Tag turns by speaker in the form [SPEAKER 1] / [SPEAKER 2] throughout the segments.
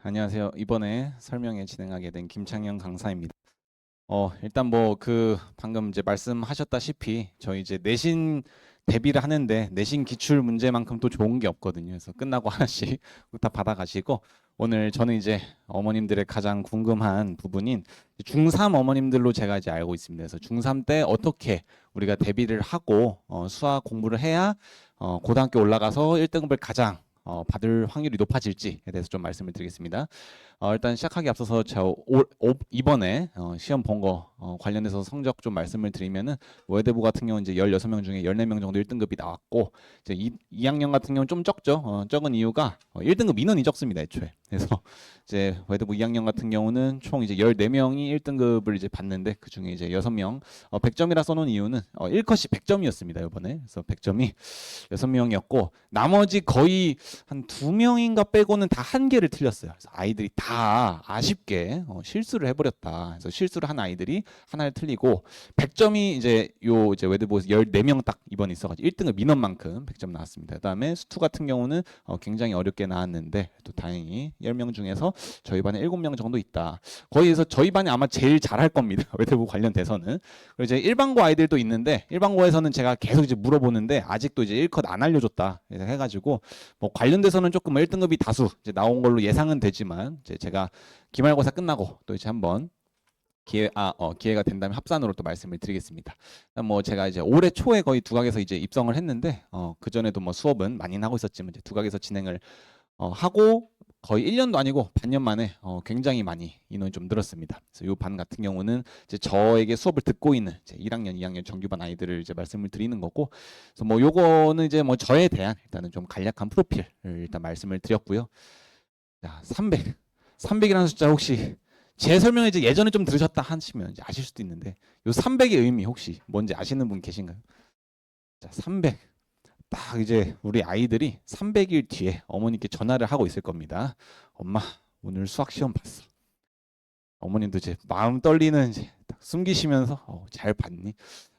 [SPEAKER 1] 안녕하세요. 이번에 설명회 진행하게 된 김창현 강사입니다. 일단 뭐 방금 이제 말씀하셨다시피 저희 이제 내신 대비를 하는데 내신 기출 문제만큼 또 좋은 게 없거든요. 그래서 끝나고 하나씩 다 받아가시고 오늘 저는 이제 어머님들의 가장 궁금한 부분인 중3 어머님들로 제가 이제 알고 있습니다. 그래서 중3 때 어떻게 우리가 대비를 하고 수학 공부를 해야 고등학교 올라가서 1등급을 가장 받을 확률이 높아질지에 대해서 좀 말씀을 드리겠습니다. 일단 시작하기 앞서서 제가 이번에 시험 본 거 관련해서 성적 좀 말씀을 드리면은 외대부 같은 경우는 이제 16명 중에 14명 정도 1등급이 나왔고 이제 2학년 같은 경우는 좀 적죠. 적은 이유가 1등급 인원이 적습니다, 애초에. 그래서 이제 외대부 2학년 같은 경우는 총 이제 14명이 1등급을 이제 받는데 그 중에 이제 6명 100점이라 써놓은 이유는 1컷이 100점이었습니다, 이번에. 그래서 100점이 6명이었고 나머지 거의 한 2명인가 빼고는 다 한 개를 틀렸어요. 그래서 아이들이 다 아쉽게 실수를 해버렸다. 그래서 실수를 한 아이들이 하나를 틀리고 100점이 이제 이제 외대부에서 14명 딱 이번에 있어가지고 1등급 민원만큼 100점 나왔습니다. 그다음에 수투 같은 경우는 굉장히 어렵게 나왔는데 또 다행히 10명 중에서 저희 반에 7명 정도 있다. 거기에서 저희 반이 아마 제일 잘할 겁니다. 외대부 관련돼서는. 그리고 이제 일반고 아이들도 있는데 일반고에서는 제가 계속 이제 물어보는데 아직도 이제 1컷 안 알려줬다 해가지고 뭐 관련돼서는 조금 1등급이 다수 이제 나온 걸로 예상은 되지만 이제 제가 기말고사 끝나고 또 이제 한번 기회가 된다면 합산으로 또 말씀을 드리겠습니다. 뭐 제가 이제 올해 초에 거의 두각에서 이제 입성을 했는데 그 전에도 뭐 수업은 많이 하고 있었지만 이제 두각에서 진행을 하고 거의 1년도 아니고 반년 만에 굉장히 많이 인원이 좀 늘었습니다. 그래서 이 반 같은 경우는 이제 저에게 수업을 듣고 있는 이제 1학년, 2학년 정규반 아이들을 이제 말씀을 드리는 거고, 그래서 뭐 요거는 이제 뭐 저에 대한 일단은 좀 간략한 프로필을 일단 말씀을 드렸고요. 자, 300이라는 숫자 혹시 제 설명을 이제 예전에 좀 들으셨다 하시면 이제 아실 수도 있는데 요 300의 의미 혹시 뭔지 아시는 분 계신가요? 자, 300. 딱 이제 우리 아이들이 300일 뒤에 어머니께 전화를 하고 있을 겁니다. 엄마, 오늘 수학 시험 봤어. 어머님도 이제 마음 떨리는 이제 딱 숨기시면서 잘 봤니?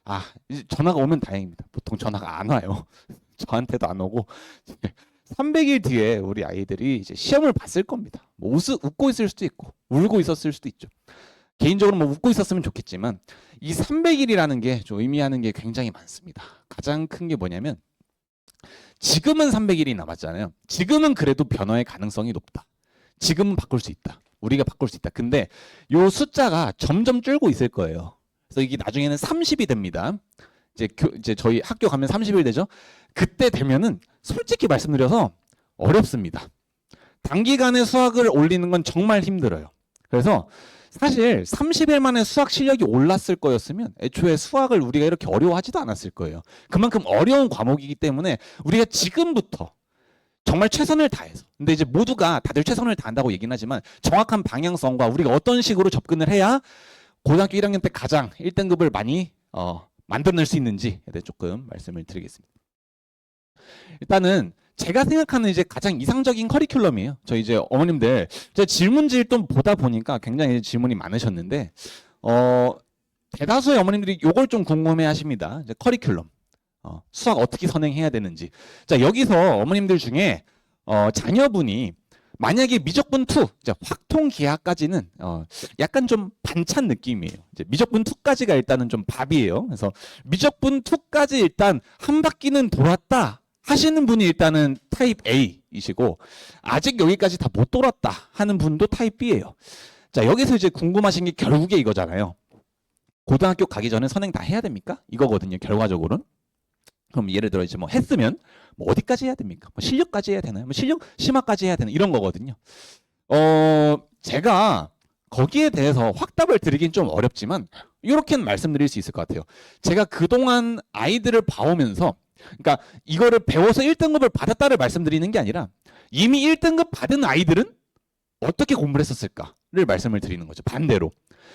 [SPEAKER 1] 아, 이제 전화가 오면 다행입니다. 보통 전화가 안 와요. 저한테도 안 오고 300일 뒤에 우리 아이들이 이제 시험을 봤을 겁니다. 뭐 웃고 있을 수도 있고 울고 있었을 수도 있죠. 개인적으로 뭐 웃고 있었으면 좋겠지만 이 300일이라는 게 좀 의미하는 게 굉장히 많습니다. 가장 큰 게 뭐냐면 지금은 300일이 남았잖아요. 지금은 그래도 변화의 가능성이 높다. 지금은 바꿀 수 있다. 우리가 바꿀 수 있다. 근데 요 숫자가 점점 줄고 있을 거예요. 그래서 이게 나중에는 30이 됩니다. 이제 저희 학교 가면 30일 되죠. 그때 되면은 솔직히 말씀드려서 어렵습니다. 단기간에 수학을 올리는 건 정말 힘들어요. 그래서 사실 30일 만에 수학 실력이 올랐을 거였으면 애초에 수학을 우리가 이렇게 어려워하지도 않았을 거예요. 그만큼 어려운 과목이기 때문에 우리가 지금부터 정말 최선을 다해서, 근데 이제 모두가 다들 최선을 다한다고 얘기는 하지만 정확한 방향성과 우리가 어떤 식으로 접근을 해야 고등학교 1학년 때 가장 1등급을 많이 만들어낼 수 있는지에 대해 조금 말씀을 드리겠습니다. 일단은 제가 생각하는 이제 가장 이상적인 커리큘럼이에요. 저 이제 어머님들 제가 질문지를 좀 보다 보니까 굉장히 질문이 많으셨는데 대다수의 어머님들이 이걸 좀 궁금해하십니다. 이제 커리큘럼 수학 어떻게 선행해야 되는지. 자, 여기서 어머님들 중에 자녀분이 만약에 미적분 2, 확통 기하까지는 약간 좀 반찬 느낌이에요. 이제 미적분 2까지가 일단은 좀 밥이에요. 그래서 미적분 2까지 일단 한 바퀴는 돌았다 하시는 분이 일단은 타입 A이시고 아직 여기까지 다 못 돌았다 하는 분도 타입 B예요. 자, 여기서 이제 궁금하신 게 결국에 이거잖아요. 고등학교 가기 전에 선행 다 해야 됩니까? 이거거든요, 결과적으로는. 그럼 예를 들어 이제 뭐 했으면 뭐 어디까지 해야 됩니까? 뭐 실력까지 해야 되나요? 뭐 실력 심화까지 해야 되나? 이런 거거든요. 제가 거기에 대해서 확답을 드리긴 좀 어렵지만 이렇게는 말씀드릴 수 있을 것 같아요. 제가 그동안 아이들을 봐오면서, 그러니까 이거를 배워서 1등급을 받았다를 말씀드리는 게 아니라 이미 1등급 받은 아이들은 어떻게 공부를 했었을까를 말씀을 드리는 거죠. 반대로.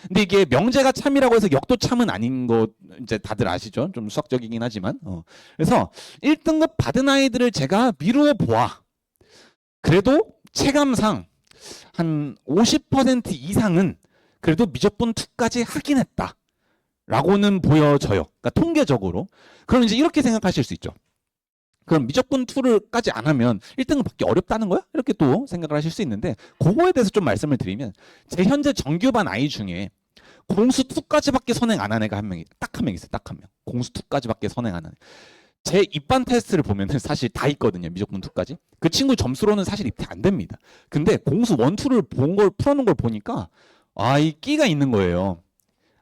[SPEAKER 1] 근데 이게 명제가 참이라고 해서 역도 참은 아닌 거 이제 다들 아시죠? 좀 수학적이긴 하지만. 그래서 1등급 받은 아이들을 제가 미루어 보아. 그래도 체감상 한 50% 이상은 그래도 미적분 2까지 하긴 했다. 라고는 보여져요. 그러니까 통계적으로. 그럼 이제 이렇게 생각하실 수 있죠. 그럼 미적분 2를까지 안 하면 1등급 받기 어렵다는 거야? 이렇게 또 생각을 하실 수 있는데 그거에 대해서 좀 말씀을 드리면 제 현재 정규반 아이 중에 공수 2까지밖에 선행 안 한 애가 딱 한 명 있어요. 딱 한 명. 공수 2까지밖에 선행 안 한 애. 제 입반 테스트를 보면은 사실 다 있거든요. 미적분 2까지. 그 친구 점수로는 사실 입대 안 됩니다. 근데 공수 1, 2를 풀어놓은 걸 보니까 이 끼가 있는 거예요.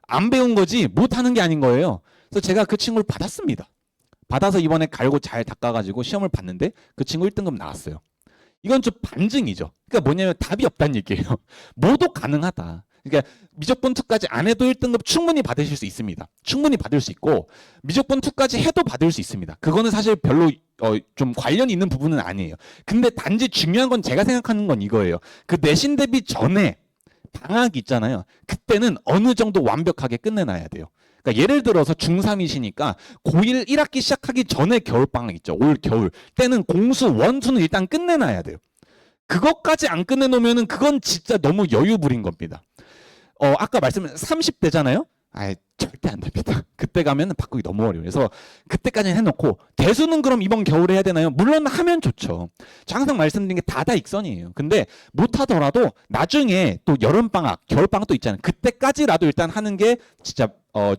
[SPEAKER 1] 안 배운 거지 못하는 게 아닌 거예요. 그래서 제가 그 친구를 받았습니다. 받아서 이번에 갈고 잘 닦아가지고 시험을 봤는데 그 친구 1등급 나왔어요. 이건 좀 반증이죠. 그러니까 뭐냐면 답이 없다는 얘기예요. 뭐도 가능하다. 그러니까 미적분 2까지 안 해도 1등급 충분히 받으실 수 있습니다. 충분히 받을 수 있고 미적분 2까지 해도 받을 수 있습니다. 그거는 사실 별로 좀 관련이 있는 부분은 아니에요. 근데 단지 중요한 건 제가 생각하는 건 이거예요. 그 내신 대비 전에 방학이 있잖아요. 그때는 어느 정도 완벽하게 끝내놔야 돼요. 그러니까 예를 들어서 중3이시니까 고1 1학기 시작하기 전에 겨울방학 있죠. 올 겨울 때는 공수 1, 2는 일단 끝내놔야 돼요. 그것까지 안 끝내놓으면 그건 진짜 너무 여유 부린 겁니다. 아까 말씀은 30대잖아요. 절대 안 됩니다. 그때 가면 바꾸기 너무 어려워요. 그래서 그때까지는 해놓고 대수는 그럼 이번 겨울에 해야 되나요? 물론 하면 좋죠. 저 항상 말씀드린 게 다다익선이에요. 근데 못하더라도 나중에 또 여름방학, 겨울방학 또 있잖아요. 그때까지라도 일단 하는 게 진짜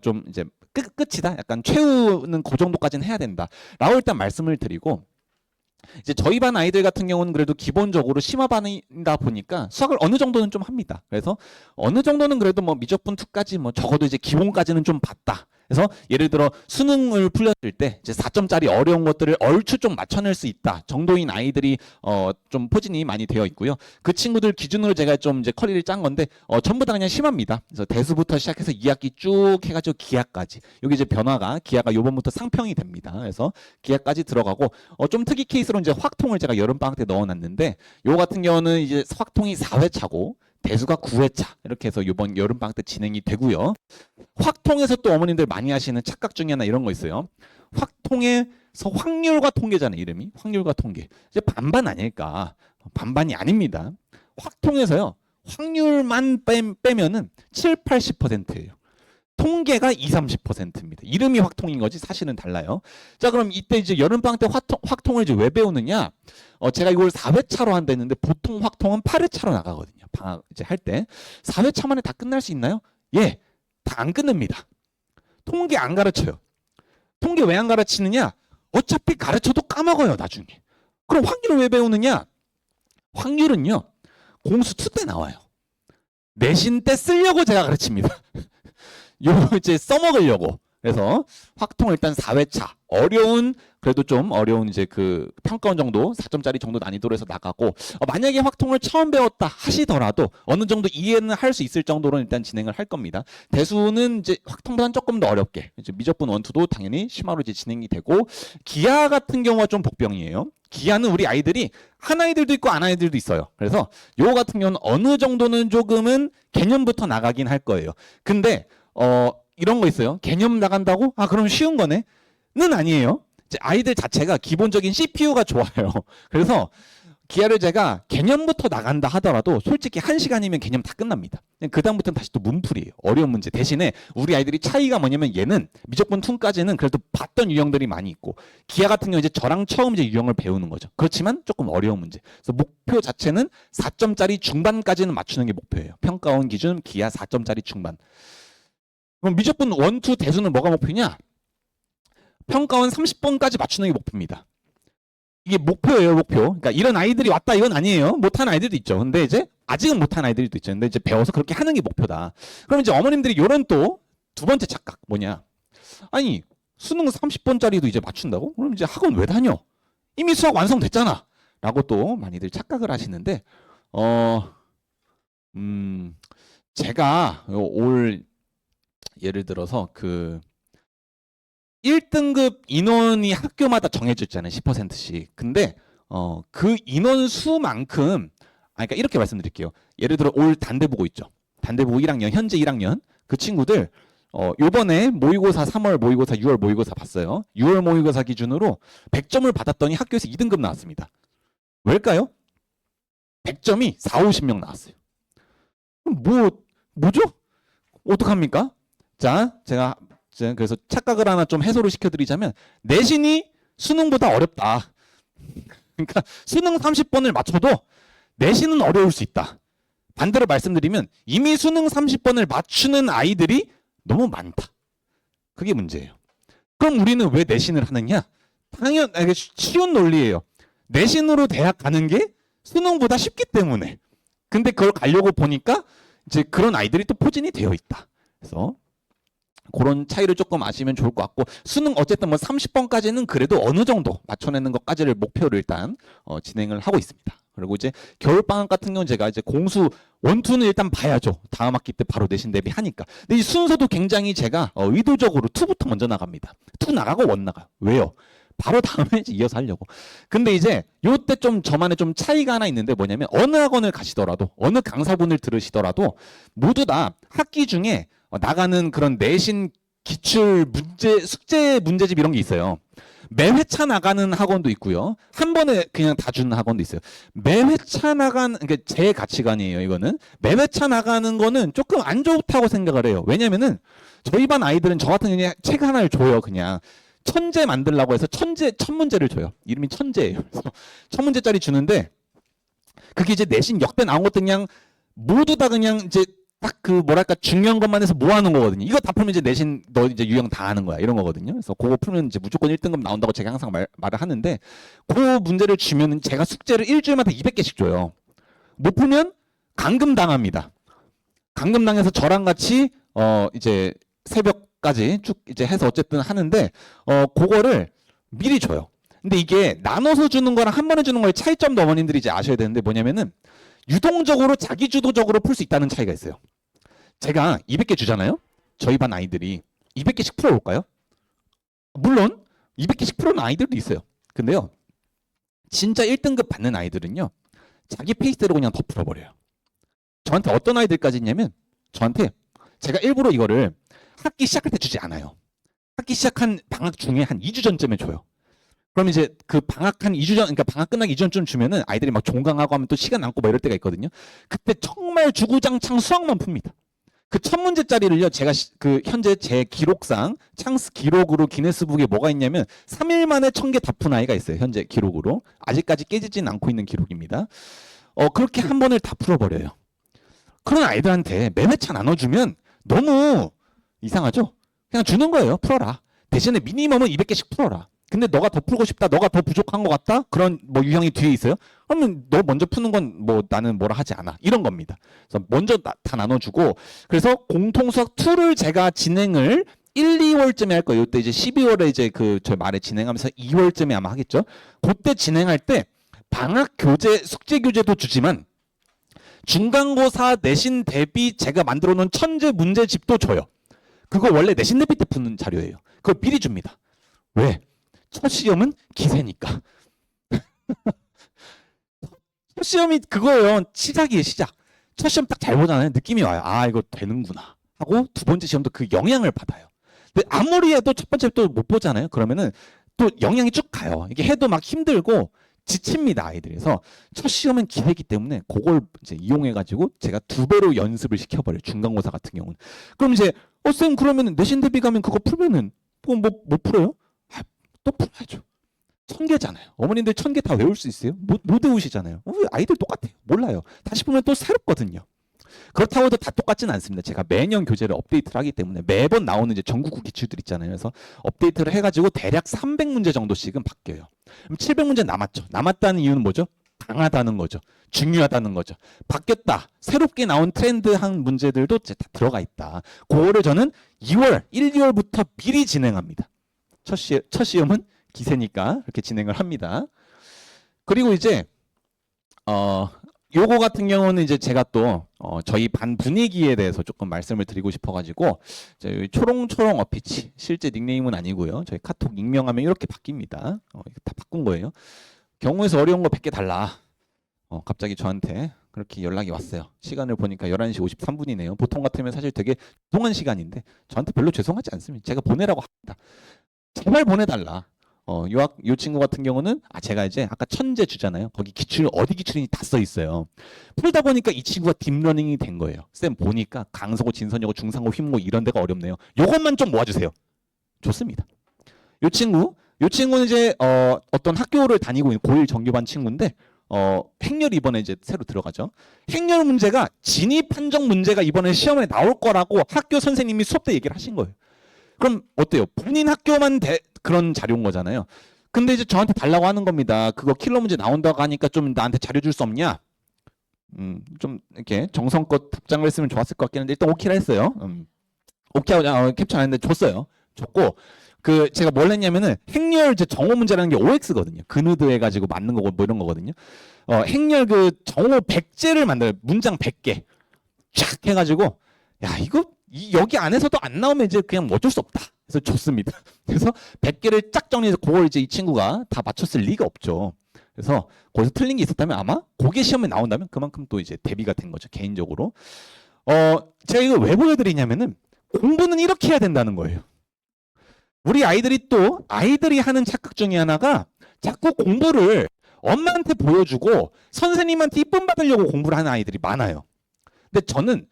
[SPEAKER 1] 좀 이제 끝이다. 약간 최후는 그 정도까지는 해야 된다. 라고 일단 말씀을 드리고 이제 저희 반 아이들 같은 경우는 그래도 기본적으로 심화반이다 보니까 수학을 어느 정도는 좀 합니다. 그래서 어느 정도는 그래도 뭐 미적분 2까지 뭐 적어도 이제 기본까지는 좀 봤다. 그래서 예를 들어 수능을 풀렸을 때 이제 4점짜리 어려운 것들을 얼추 좀 맞춰낼 수 있다 정도인 아이들이 좀 포진이 많이 되어 있고요. 그 친구들 기준으로 제가 좀 이제 커리를 짠 건데 전부 다 그냥 심합니다. 그래서 대수부터 시작해서 2학기 쭉 해가지고 기하까지 여기 이제 기하가 요번부터 상평이 됩니다. 그래서 기하까지 들어가고 좀 특이 케이스로 이제 확통을 제가 여름방학 때 넣어놨는데 요 같은 경우는 이제 확통이 4회차고 대수가 9회차 이렇게 해서 이번 여름방학 때 진행이 되고요. 확통에서 또 어머님들 많이 하시는 착각 중에 하나 이런 거 있어요. 확통에서 확률과 통계잖아요. 이름이 확률과 통계. 이제 반반 아닐까. 반반이 아닙니다. 확통에서요. 확률만 빼면은 7, 80%예요. 통계가 2, 30%입니다. 이름이 확통인 거지 사실은 달라요. 자, 그럼 이때 이제 여름방학 때 확통을 이제 왜 배우느냐? 제가 이걸 4회차로 한다 했는데 보통 확통은 8회차로 나가거든요. 방학 이제 할 때 4회차 만에 다 끝날 수 있나요? 예, 다 안 끝냅니다. 통계 안 가르쳐요. 통계 왜 안 가르치느냐? 어차피 가르쳐도 까먹어요 나중에. 그럼 확률을 왜 배우느냐? 확률은요 공수 2 때 나와요. 내신 때 쓰려고 제가 가르칩니다. 요 이제 써먹으려고. 그래서 확통 일단 4회차 그래도 좀 어려운 이제 그 평가원 정도 4점짜리 정도 난이도로 해서 나가고 만약에 확통을 처음 배웠다 하시더라도 어느 정도 이해는 할 수 있을 정도로 일단 진행을 할 겁니다. 대수는 이제 확통보다는 조금 더 어렵게 이제 미적분 1, 2도 당연히 심화로 이제 진행이 되고 기하 같은 경우가 좀 복병이에요. 기하는 우리 아이들이 한 아이들도 있고 안 아이들도 있어요. 그래서 요 같은 경우는 어느 정도는 조금은 개념부터 나가긴 할 거예요. 근데 이런 거 있어요. 개념 나간다고? 그럼 쉬운 거네? 는 아니에요. 이제 아이들 자체가 기본적인 CPU가 좋아요. 그래서 기하를 제가 개념부터 나간다 하더라도 솔직히 1시간이면 개념 다 끝납니다. 그 다음부터는 다시 또 문풀이에요. 어려운 문제. 대신에 우리 아이들이 차이가 뭐냐면 얘는 미적분 2까지는 그래도 봤던 유형들이 많이 있고 기하 같은 경우 이제 저랑 처음 이제 유형을 배우는 거죠. 그렇지만 조금 어려운 문제. 그래서 목표 자체는 4점짜리 중반까지는 맞추는 게 목표예요. 평가원 기준 기하 4점짜리 중반. 그럼 미적분 1, 2 대수는 뭐가 목표냐? 평가원 30번까지 맞추는 게 목표입니다. 이게 목표예요, 목표. 그러니까 이런 아이들이 왔다 이건 아니에요. 못한 아이들도 있죠. 근데 이제 아직은 못한 아이들도 있죠. 근데 이제 배워서 그렇게 하는 게 목표다. 그럼 이제 어머님들이 요런 또 두 번째 착각 뭐냐? 아니 수능 30번짜리도 이제 맞춘다고? 그럼 이제 학원 왜 다녀? 이미 수학 완성됐잖아. 라고 또 많이들 착각을 하시는데 제가 올 예를 들어서 그 1등급 인원이 학교마다 정해져 있잖아요. 10%씩. 근데 그 인원 수만큼 그러니까 이렇게 말씀드릴게요. 예를 들어 올 단대보고 있죠. 단대보고 1학년 현재 1학년 그 친구들 요번에 모의고사 3월 모의고사 6월 모의고사 봤어요. 6월 모의고사 기준으로 100점을 받았더니 학교에서 2등급 나왔습니다. 왜일까요? 100점이 4, 50명 나왔어요. 그럼 뭐죠? 어떡합니까? 자, 제가 그래서 착각을 하나 좀 해소를 시켜드리자면 내신이 수능보다 어렵다. 그러니까 수능 30번을 맞춰도 내신은 어려울 수 있다. 반대로 말씀드리면 이미 수능 30번을 맞추는 아이들이 너무 많다. 그게 문제예요. 그럼 우리는 왜 내신을 하느냐? 당연히 쉬운 논리예요. 내신으로 대학 가는 게 수능보다 쉽기 때문에. 근데 그걸 가려고 보니까 이제 그런 아이들이 또 포진이 되어 있다. 그래서 그런 차이를 조금 아시면 좋을 것 같고, 수능 어쨌든 뭐 30번까지는 그래도 어느 정도 맞춰내는 것까지를 목표로 일단 진행을 하고 있습니다. 그리고 이제 겨울방학 같은 경우는 제가 이제 공수 원투는 일단 봐야죠. 다음 학기 때 바로 내신 대비하니까. 근데 이 순서도 굉장히 제가 의도적으로 투부터 먼저 나갑니다. 투 나가고 원 나가요. 왜요? 바로 다음에 이어서 하려고. 근데 이제 요때 좀 저만의 좀 차이가 하나 있는데 뭐냐면 어느 학원을 가시더라도 어느 강사분을 들으시더라도 모두 다 학기 중에 나가는 그런 내신 기출 문제 숙제 문제집 이런 게 있어요. 매 회차 나가는 학원도 있고요. 한 번에 그냥 다 주는 학원도 있어요. 매 회차 나가는, 그러니까 제 가치관이에요. 이거는 매 회차 나가는 거는 조금 안 좋다고 생각을 해요. 왜냐면은 저희 반 아이들은 저 같은 경우에 책 하나를 줘요. 그냥 천재 만들라고 해서 천 문제를 줘요. 이름이 천재예요. 그래서 천 문제짜리 주는데 그게 이제 내신 역대 나온 것도 그냥 모두 다 그냥 이제 딱 그 뭐랄까 중요한 것만 해서 모아놓은 거거든요. 이거 다 풀면 이제 내신 너 이제 유형 다 하는 거야 이런 거거든요. 그래서 그거 풀면 이제 무조건 1등급 나온다고 제가 항상 말을 하는데, 그 문제를 주면은 제가 숙제를 일주일마다 200개씩 줘요. 못 풀면 감금 당합니다. 감금 당해서 저랑 같이 이제 새벽까지 쭉 이제 해서 어쨌든 하는데 그거를 미리 줘요. 근데 이게 나눠서 주는 거랑 한 번에 주는 거의 차이점도 어머님들이 이제 아셔야 되는데 뭐냐면은 유동적으로 자기주도적으로 풀 수 있다는 차이가 있어요. 제가 200개 주잖아요. 저희 반 아이들이 200개씩 풀어볼까요? 물론 200개씩 풀어놓은 아이들도 있어요. 근데요, 진짜 1등급 받는 아이들은요, 자기 페이스대로 그냥 더 풀어버려요. 저한테 어떤 아이들까지 있냐면, 저한테 제가 일부러 이거를 학기 시작할 때 주지 않아요. 학기 시작한 방학 중에 한 2주 전쯤에 줘요. 그럼 이제 그 방학 한 2주 전, 그러니까 방학 끝나기 이전쯤 주면은 아이들이 막 종강하고 하면 또 시간 남고 막 이럴 때가 있거든요. 그때 정말 주구장창 수학만 풉니다. 그 천 문제짜리를요, 제가 그 현재 제 기록상 창스 기록으로 기네스북에 뭐가 있냐면 3일 만에 1000개 다 푼 아이가 있어요. 현재 기록으로. 아직까지 깨지진 않고 있는 기록입니다. 그렇게 한 번을 다 풀어버려요. 그런 아이들한테 매매차 나눠주면 너무 이상하죠? 그냥 주는 거예요. 풀어라. 대신에 미니멈은 200개씩 풀어라. 근데 너가 더 풀고 싶다, 너가 더 부족한 것 같다, 그런 뭐 유형이 뒤에 있어요. 그러면 너 먼저 푸는 건 뭐 나는 뭐라 하지 않아, 이런 겁니다. 그래서 먼저 다 나눠주고, 그래서 공통수학 2를 제가 진행을 1, 2월쯤에 할 거예요. 이때 이제 12월에 이제 그 저 말에 진행하면서 2월쯤에 아마 하겠죠. 그때 진행할 때 방학 교재, 숙제 교재도 주지만 중간고사 내신 대비 제가 만들어 놓은 천재 문제집도 줘요. 그거 원래 내신 대비 때 푸는 자료예요. 그걸 미리 줍니다. 왜? 첫 시험은 기세니까. 첫 시험이 그거예요. 시작이에요, 시작. 첫 시험 딱 잘 보잖아요. 느낌이 와요. 아, 이거 되는구나 하고 두 번째 시험도 그 영향을 받아요. 근데 아무리 해도 첫 번째 또 못 보잖아요. 그러면은 또 영향이 쭉 가요. 이게 해도 막 힘들고 지칩니다, 아이들이. 그래서 첫 시험은 기세기 때문에 그걸 이제 이용해가지고 제가 2배로 연습을 시켜버려요. 중간고사 같은 경우는. 그럼 이제 쌤 그러면 내신 대비 가면 그거 풀면은 못 풀어요? 또 풀어야죠. 1000개잖아요. 어머님들 1000개 다 외울 수 있어요? 못 외우시잖아요. 아이들 똑같아요. 몰라요. 다시 보면 또 새롭거든요. 그렇다고 해도 다 똑같지는 않습니다. 제가 매년 교재를 업데이트를 하기 때문에 매번 나오는 이제 전국구 기출들 있잖아요. 그래서 업데이트를 해가지고 대략 300문제 정도씩은 바뀌어요. 그럼 700문제 남았죠. 남았다는 이유는 뭐죠? 강하다는 거죠. 중요하다는 거죠. 바뀌었다. 새롭게 나온 트렌드한 문제들도 이제 다 들어가 있다. 그거를 저는 2월, 1, 2월부터 미리 진행합니다. 첫 시험은 기세니까 이렇게 진행을 합니다. 그리고 이제 요거 같은 경우는 이제 제가 또 저희 반 분위기에 대해서 조금 말씀을 드리고 싶어가지고 초롱초롱 어피치, 실제 닉네임은 아니고요. 저희 카톡 익명하면 이렇게 바뀝니다. 다 바꾼 거예요. 경우에서 어려운 거 100개 달라. 갑자기 저한테 그렇게 연락이 왔어요. 시간을 보니까 11시 53분이네요. 보통 같으면 사실 되게 죄송한 시간인데 저한테 별로 죄송하지 않습니다. 제가 보내라고 합니다. 제발 보내달라. 요 친구 같은 경우는 제가 이제 아까 천재 주잖아요. 거기 기출 어디 기출인지 다 써 있어요. 풀다 보니까 이 친구가 딥러닝이 된 거예요. 쌤 보니까 강서고, 진선여고, 중상고, 휘문고 이런 데가 어렵네요. 요것만 좀 모아주세요. 좋습니다. 요 친구 이 친구는 이제 어떤 학교를 다니고 있는 고1 정규반 친구인데 행렬 이번에 이제 새로 들어가죠. 행렬 문제가 진입 판정 문제가 이번에 시험에 나올 거라고 학교 선생님이 수업 때 얘기를 하신 거예요. 그럼 어때요? 본인 학교만 그런 자료인 거잖아요. 근데 이제 저한테 달라고 하는 겁니다. 그거 킬러 문제 나온다고 하니까 좀 나한테 자료 줄 수 없냐? 좀 이렇게 정성껏 답장을 했으면 좋았을 것 같긴 한데 일단 오케이를 했어요. 오케이하고 캡처 안 했는데 줬어요. 줬고 그 제가 뭘 했냐면은 행렬 이제 정오 문제라는 게 OX거든요. 근으드 해가지고 맞는 거고 뭐 이런 거거든요. 행렬 그 정오 100제를 만들어요. 문장 100개 쫙 해가지고 야 이거 여기 안에서도 안 나오면 이제 그냥 뭐 어쩔 수 없다. 그래서 줬습니다. 그래서 100개를 쫙 정리해서 그걸 이제 이 친구가 다 맞췄을 리가 없죠. 그래서 거기서 틀린 게 있었다면 아마 그게 시험에 나온다면 그만큼 또 이제 대비가 된 거죠. 개인적으로. 제가 이걸 왜 보여드리냐면은 공부는 이렇게 해야 된다는 거예요. 우리 아이들이 하는 착각 중에 하나가 자꾸 공부를 엄마한테 보여주고 선생님한테 이쁨 받으려고 공부를 하는 아이들이 많아요. 근데 저는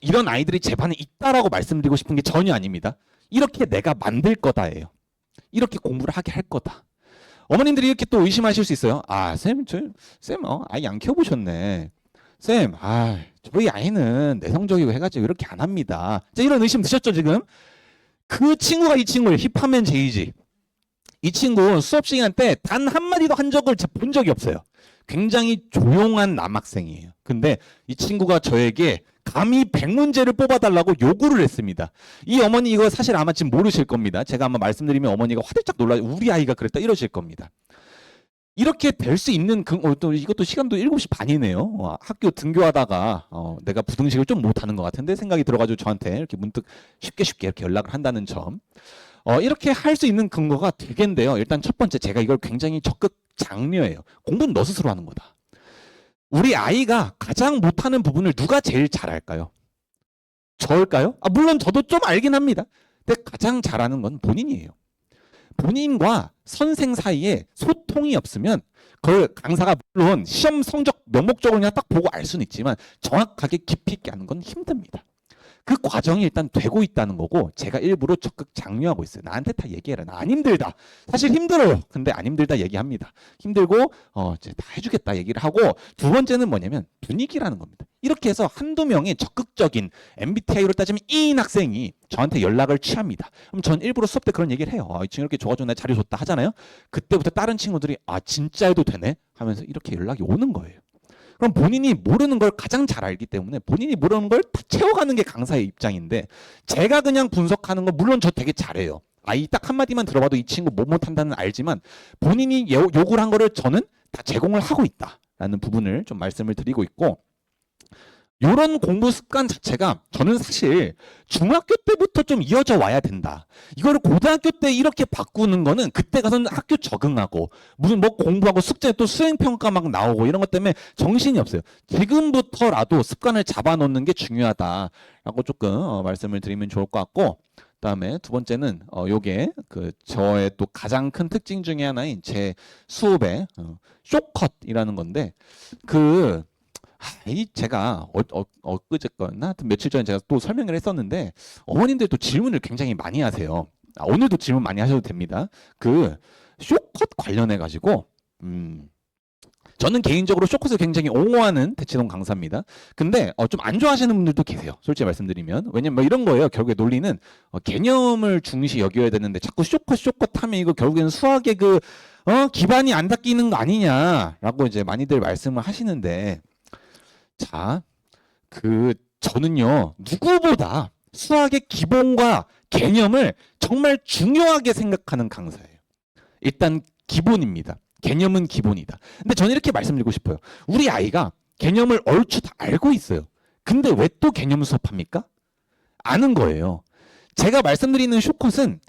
[SPEAKER 1] 이런 아이들이 제 반에 있다라고 말씀드리고 싶은 게 전혀 아닙니다. 이렇게 내가 만들 거다예요. 이렇게 공부를 하게 할 거다. 어머님들이 이렇게 또 의심하실 수 있어요. 아, 쌤, 아이 안 키워보셨네. 쌤, 저희 아이는 내성적이고 해가지고 이렇게 안 합니다. 이런 의심 드셨죠, 지금? 그 친구가 이 친구예요. 힙하면 제이지. 이 친구 수업 시간 때 단 한마디도 한 적을 본 적이 없어요. 굉장히 조용한 남학생이에요. 근데 이 친구가 저에게 감히 100문제를 뽑아달라고 요구를 했습니다. 이 어머니 이거 사실 아마 지금 모르실 겁니다. 제가 아마 말씀드리면 어머니가 화들짝 놀라요. 우리 아이가 그랬다 이러실 겁니다. 이렇게 될 수 있는 또 이것도 시간도 7시 반이네요. 학교 등교하다가 내가 부등식을 좀 못하는 것 같은데 생각이 들어가지고 저한테 이렇게 문득 쉽게 이렇게 연락을 한다는 점. 이렇게 할 수 있는 근거가 두 개인데요. 일단 첫 번째 제가 이걸 굉장히 적극 장려해요. 공부는 너 스스로 하는 거다. 우리 아이가 가장 못하는 부분을 누가 제일 잘할까요? 저일까요? 물론 저도 좀 알긴 합니다. 근데 가장 잘하는 건 본인이에요. 본인과 선생 사이에 소통이 없으면 그걸 강사가 물론 시험 성적 명목적으로 그냥 딱 보고 알 수는 있지만 정확하게 깊이 있게 하는 건 힘듭니다. 그 과정이 일단 되고 있다는 거고 제가 일부러 적극 장려하고 있어요. 나한테 다 얘기해라. 나 안 힘들다. 사실 힘들어요. 근데 안 힘들다 얘기합니다. 힘들고 이제 다 해주겠다 얘기를 하고 두 번째는 뭐냐면 분위기라는 겁니다. 이렇게 해서 한두 명의 적극적인 MBTI로 따지면 E인 학생이 저한테 연락을 취합니다. 그럼 전 일부러 수업 때 그런 얘기를 해요. 이 친구 이렇게 좋아져 나 자료 줬다 하잖아요. 그때부터 다른 친구들이 진짜 해도 되네 하면서 이렇게 연락이 오는 거예요. 그럼 본인이 모르는 걸 가장 잘 알기 때문에 본인이 모르는 걸 다 채워가는 게 강사의 입장인데 제가 그냥 분석하는 거 물론 저 되게 잘해요. 이 딱 한마디만 들어봐도 이 친구 뭐 못한다는 알지만 본인이 요구를 한 거를 저는 다 제공을 하고 있다라는 부분을 좀 말씀을 드리고 있고 이런 공부 습관 자체가 저는 사실 중학교 때부터 좀 이어져 와야 된다. 이거를 고등학교 때 이렇게 바꾸는 거는 그때 가서는 학교 적응하고 무슨 뭐 공부하고 숙제 또 수행평가 막 나오고 이런 것 때문에 정신이 없어요. 지금부터라도 습관을 잡아놓는 게 중요하다라고 조금 말씀을 드리면 좋을 것 같고 그다음에 두 번째는 요게 그 저의 또 가장 큰 특징 중에 하나인 제 수업의 쇼컷이라는 건데 제가 엊그제거나 하여튼 며칠 전에 제가 또 설명을 했었는데 어머님들 또 질문을 굉장히 많이 하세요. 오늘도 질문 많이 하셔도 됩니다. 그 쇼컷 관련해 가지고 저는 개인적으로 쇼컷을 굉장히 옹호하는 대치동 강사입니다. 근데 좀 안 좋아하시는 분들도 계세요. 솔직히 말씀드리면. 왜냐면 뭐 이런 거예요. 결국에 논리는 개념을 중시 여겨야 되는데 자꾸 쇼컷 하면 이거 결국에는 수학의 기반이 안 닦이는 거 아니냐라고 이제 많이들 말씀을 하시는데 자, 저는요, 누구보다 수학의 기본과 개념을 정말 중요하게 생각하는 강사예요. 일단 기본입니다. 개념은 기본이다. 근데 저는 이렇게 말씀드리고 싶어요. 우리 아이가 개념을 얼추 다 알고 있어요. 근데 왜 또 개념 수업합니까? 아는 거예요. 제가 말씀드리는 쇼컷은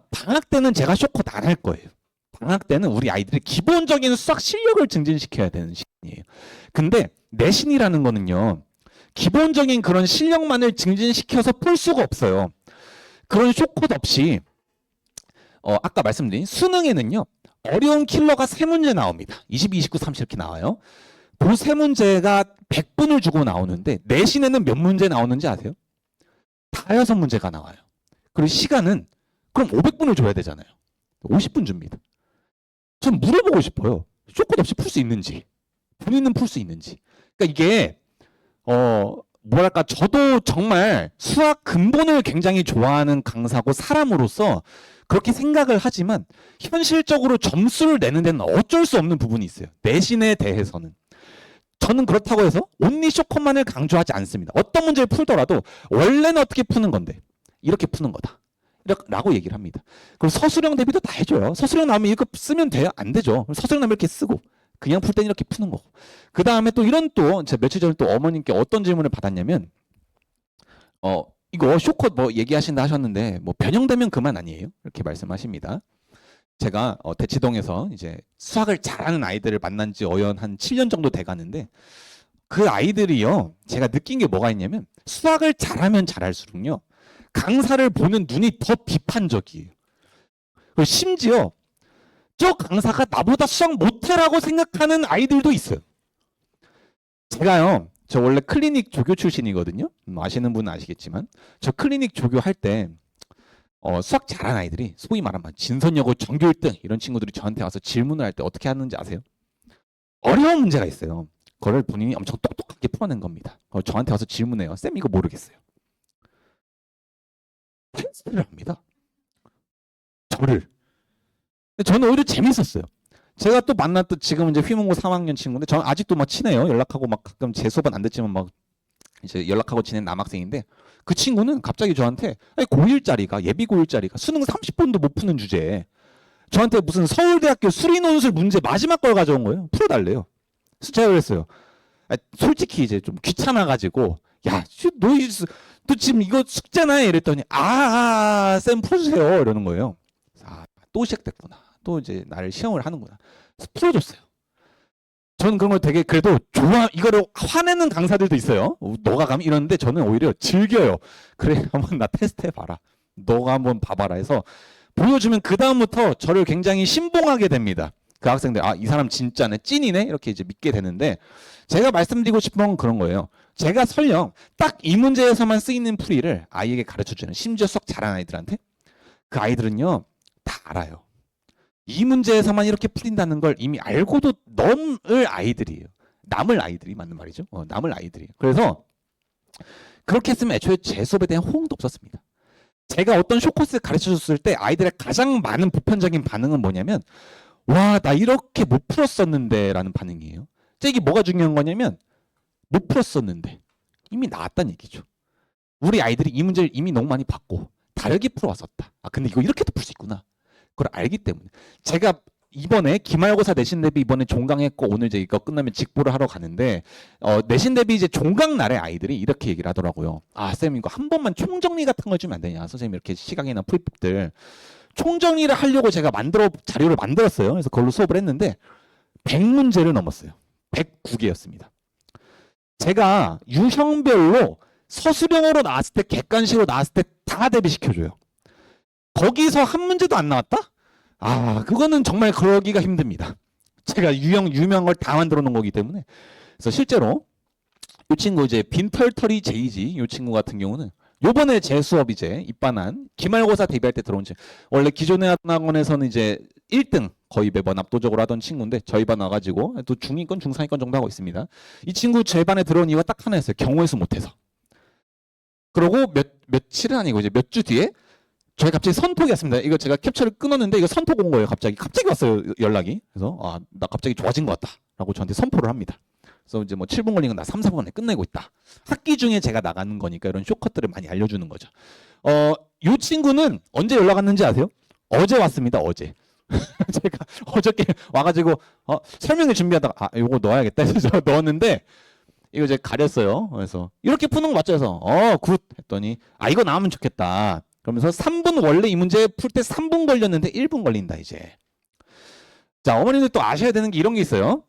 [SPEAKER 1] 방학 때는 제가 쇼컷 안 할 거예요. 방학 때는 우리 아이들의 기본적인 수학 실력을 증진시켜야 되는 시간이에요. 근데 내신이라는 거는요. 기본적인 그런 실력만을 증진시켜서 풀 수가 없어요. 그런 쇼컷 없이 아까 말씀드린 수능에는요. 어려운 킬러가 3문제 나옵니다. 22, 29, 30 이렇게 나와요. 그 3문제가 100분을 주고 나오는데 내신에는 몇 문제 나오는지 아세요? 다 6문제가 나와요. 그리고 시간은 그럼 500분을 줘야 되잖아요. 50분 줍니다. 전 물어보고 싶어요. 쇼컷 없이 풀 수 있는지, 본인은 풀 수 있는지. 그러니까 이게 뭐랄까, 저도 정말 수학 근본을 굉장히 좋아하는 강사고 사람으로서 그렇게 생각을 하지만 현실적으로 점수를 내는 데는 어쩔 수 없는 부분이 있어요. 내신에 대해서는. 저는 그렇다고 해서 온리 쇼컷만을 강조하지 않습니다. 어떤 문제를 풀더라도 원래는 어떻게 푸는 건데 이렇게 푸는 거다 라고 얘기를 합니다. 그리고 서술형 대비도 다 해줘요. 서술형 나오면 이거 쓰면 돼요? 안 되죠. 서술형 나오면 이렇게 쓰고 그냥 풀 때는 이렇게 푸는 거고. 그 다음에 또 이런, 또 제가 며칠 전에 또 어머님께 어떤 질문을 받았냐면 이거 쇼컷 뭐 얘기하신다 하셨는데 뭐 변형되면 그만 아니에요? 이렇게 말씀하십니다. 제가 대치동에서 이제 수학을 잘하는 아이들을 만난 지 어연 한 7년 정도 돼 가는데 그 아이들이요, 제가 느낀 게 뭐가 있냐면 수학을 잘하면 잘할수록요 강사를 보는 눈이 더 비판적이에요. 그리고 심지어 저 강사가 나보다 수학 못해라고 생각하는 아이들도 있어요. 제가요, 저 원래 클리닉 조교 출신이거든요. 아시는 분은 아시겠지만 저 클리닉 조교할 때 수학 잘하는 아이들이 소위 말하면 진선여고 전교 1등 이런 친구들이 저한테 와서 질문을 할 때 어떻게 하는지 아세요? 어려운 문제가 있어요. 그걸 본인이 엄청 똑똑하게 풀어낸 겁니다. 저한테 와서 질문해요. 쌤 이거 모르겠어요. 테스트를 합니다. 저를. 저는 오히려 재밌었어요. 제가 또 만났던 지금 이제 휘문고 3학년 친구인데 저는 아직도 막 친해요. 연락하고 막 가끔 제 수업은 안 듣지만 막 이제 연락하고 지낸 남학생인데 그 친구는 갑자기 저한테 고1짜리가 예비 고1짜리가 수능 30번도 못 푸는 주제에 저한테 무슨 서울대학교 수리논술 문제 마지막 걸 가져온 거예요. 풀어달래요. 제가 그랬어요. 솔직히 이제 좀 귀찮아가지고 야, 너 지금 이거 숙제나 이랬더니 쌤 풀어주세요 이러는 거예요. 또 시작됐구나. 또 이제 나를 시험을 하는구나. 풀어줬어요. 저는 그런 걸 되게 그래도 이거를 화내는 강사들도 있어요. 너가 가면 이러는데 저는 오히려 즐겨요. 그래, 한번 나 테스트 해봐라. 너가 한번 봐봐라 해서 보여주면 그 다음부터 저를 굉장히 신봉하게 됩니다. 그 학생들, 이 사람 진짜네, 찐이네 이렇게 이제 믿게 되는데 제가 말씀드리고 싶은 건 그런 거예요. 제가 설령 딱 이 문제에서만 쓰이는 풀이를 아이에게 가르쳐주는, 심지어 수학 잘하는 아이들한테 그 아이들은요 다 알아요. 이 문제에서만 이렇게 풀린다는 걸 이미 알고도 넘을 아이들이에요. 남을 아이들이 맞는 말이죠. 남을 아이들이에요. 그래서 그렇게 했으면 애초에 제 수업에 대한 호응도 없었습니다. 제가 어떤 쇼코스를 가르쳐줬을 때 아이들의 가장 많은 보편적인 반응은 뭐냐면 와, 나 이렇게 못 풀었었는데 라는 반응이에요. 이게 뭐가 중요한 거냐면 못 풀었었는데 이미 나왔다는 얘기죠. 우리 아이들이 이 문제를 이미 너무 많이 봤고 다르게 풀어왔었다. 근데 이거 이렇게도 풀 수 있구나. 그걸 알기 때문에. 제가 이번에 기말고사 내신 대비 이번에 종강했고 오늘 이제 이거 끝나면 직보를 하러 가는데 내신 대비 이제 종강 날에 아이들이 이렇게 얘기를 하더라고요. 쌤 이거 한 번만 총정리 같은 걸 주면 안 되냐. 선생님 이렇게 시각이나 풀이법들 총정리를 하려고 제가 자료를 만들었어요. 그래서 그걸로 수업을 했는데 100문제를 넘었어요. 109개였습니다. 제가 유형별로 서술형으로 나왔을 때 객관식으로 나왔을 때 다 대비시켜줘요. 거기서 한 문제도 안 나왔다? 그거는 정말 그러기가 힘듭니다. 제가 유명한 걸 다 만들어 놓은 거기 때문에. 그래서 실제로 이 친구 이제 빈털터리 제이지 이 친구 같은 경우는 요번에 제 수업 이제 입반한 기말고사 대비할 때 들어온 친구. 원래 기존의 학원에서는 이제 1등 거의 매번 압도적으로 하던 친구인데 저희 반 와가지고 또 중위권 중상위권 정도 하고 있습니다. 이 친구 제 반에 들어온 이유가 딱 하나였어요. 경우의 수 못해서. 그러고 며칠은 아니고 이제 몇 주 뒤에 저희 갑자기 선톡이 왔습니다. 이거 제가 캡처를 끊었는데 이거 선톡 온 거예요. 갑자기 왔어요. 연락이. 그래서 나 갑자기 좋아진 것 같다 라고 저한테 선포를 합니다. 그래서 이제 뭐 7분 걸린 건 나 3, 4분 안에 끝내고 있다. 학기 중에 제가 나가는 거니까 이런 쇼컷들을 많이 알려주는 거죠. 이 친구는 언제 연락 왔는지 아세요? 어제 왔습니다. 어제. 제가 어저께 와가지고 설명을 준비하다가 이거 넣어야겠다 해서 넣었는데 이거 이제 가렸어요. 그래서 이렇게 푸는 거 맞죠? 해서 굿 했더니 이거 나오면 좋겠다. 그러면서 3분, 원래 이 문제 풀 때 3분 걸렸는데 1분 걸린다 이제. 자, 어머님들 또 아셔야 되는 게 이런 게 있어요.